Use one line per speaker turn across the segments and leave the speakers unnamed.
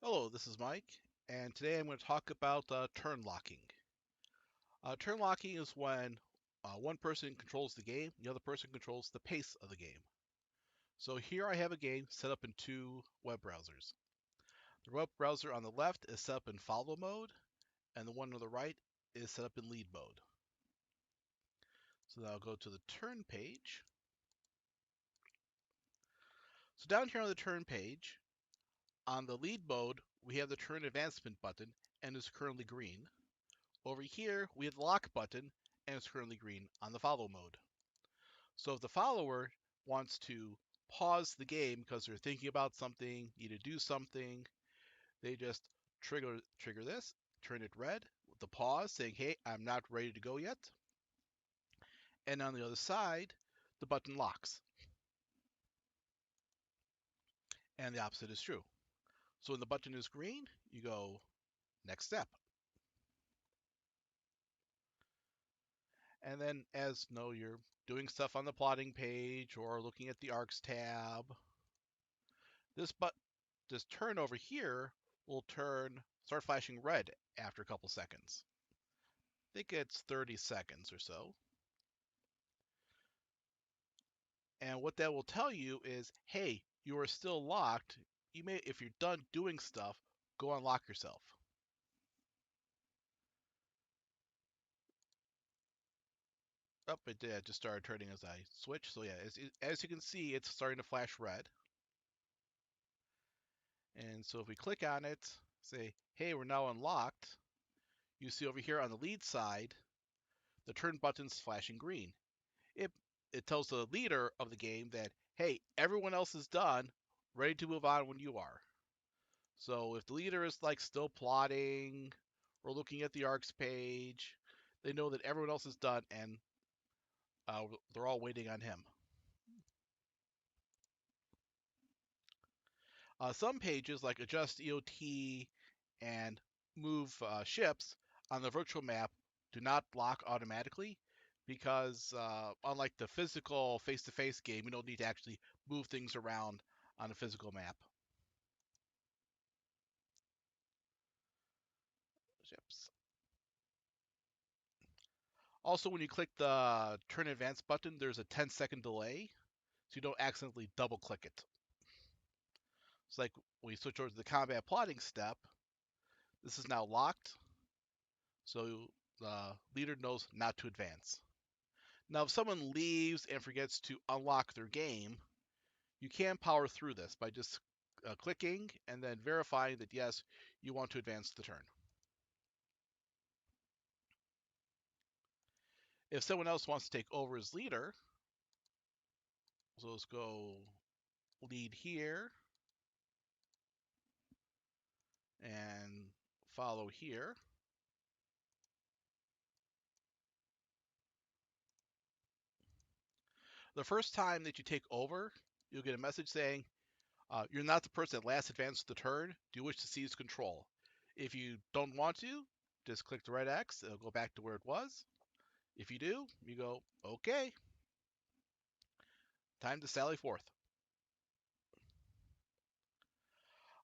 Hello, this is Mike, and today I'm going to talk about turn locking. Turn locking is when one person controls the game, the other person controls the pace of the game. So here I have a game set up in two web browsers. The web browser on the left is set up in follow mode, and the one on the right is set up in lead mode. So now I'll go to the turn page. So down here on the turn page, on the lead mode, we have the turn advancement button, and it's currently green. Over here, we have the lock button, and it's currently green on the follow mode. So if the follower wants to pause the game because they're thinking about something, need to do something, they just trigger this, turn it red with the pause saying, hey, I'm not ready to go yet. And on the other side, the button locks. And the opposite is true. So when the button is green, you go next step. And then as you're doing stuff on the plotting page or looking at the arcs tab, this turn over here will start flashing red after a couple seconds. I think it's 30 seconds or so. And what that will tell you is, hey, you are still locked. If you're done doing stuff, go unlock yourself. Oh, it did. It just started turning as I switched. So yeah, as you can see, it's starting to flash red. And so if we click on it, say, hey, we're now unlocked, you see over here on the lead side, the turn button's flashing green. It tells the leader of the game that, hey, everyone else is done, ready to move on when you are. So if the leader is like still plotting or looking at the arcs page, they know that everyone else is done and they're all waiting on him. Some pages like adjust EOT and move ships on the virtual map do not lock automatically because unlike the physical face-to-face game, you don't need to actually move things around on a physical map. Ships. Also, when you click the turn advance button, there's a 10-second delay, so you don't accidentally double click it. It's like when you switch over to the combat plotting step, this is now locked, so the leader knows not to advance. Now, if someone leaves and forgets to unlock their game, you can power through this by just clicking and then verifying that yes, you want to advance the turn. If someone else wants to take over as leader, so let's go lead here and follow here. The first time that you take over, you'll get a message saying, you're not the person that last advanced the turn. Do you wish to seize control? If you don't want to, just click the red X. It'll go back to where it was. If you do, you go, okay, time to sally forth.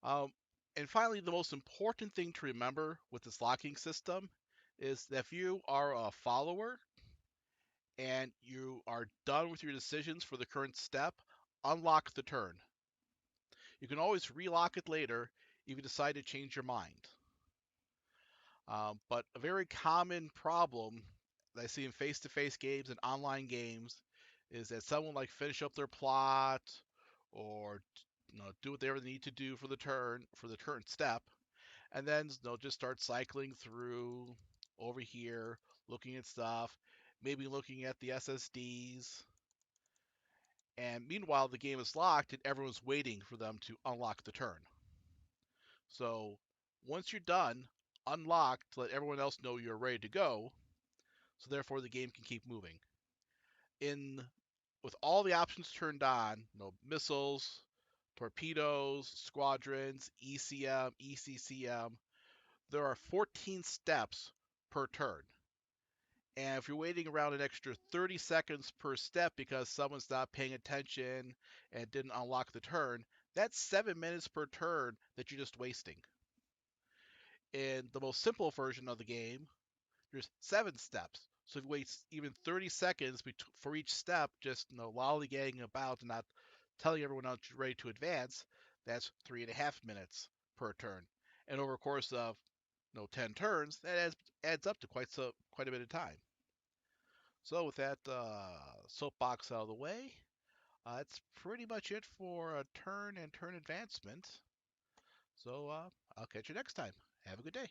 Um, and finally, the most important thing to remember with this locking system is that if you are a follower and you are done with your decisions for the current step, unlock the turn. You can always relock it later if you decide to change your mind. But a very common problem that I see in face-to-face games and online games is that someone like finish up their plot or do whatever they need to do for the current step, and then they'll just start cycling through over here, looking at stuff, maybe looking at the SSDs, and meanwhile the game is locked and everyone's waiting for them to unlock the turn. So once you're done, unlock to let everyone else know you're ready to go, so therefore the game can keep moving. With all the options turned on, missiles, torpedoes, squadrons, ECM, ECCM, there are 14 steps per turn. And if you're waiting around an extra 30 seconds per step because someone's not paying attention and didn't unlock the turn, That's 7 minutes per turn that you're just wasting. In the most simple version of the game, there's 7 steps. So if you wait even 30 seconds for each step, just lollygagging about and not telling everyone else you're ready to advance, that's 3.5 minutes per turn. And over a course of 10 turns, that adds up to quite a bit of time. So with that soapbox out of the way, that's pretty much it for a turn and turn advancement. So I'll catch you next time. Have a good day.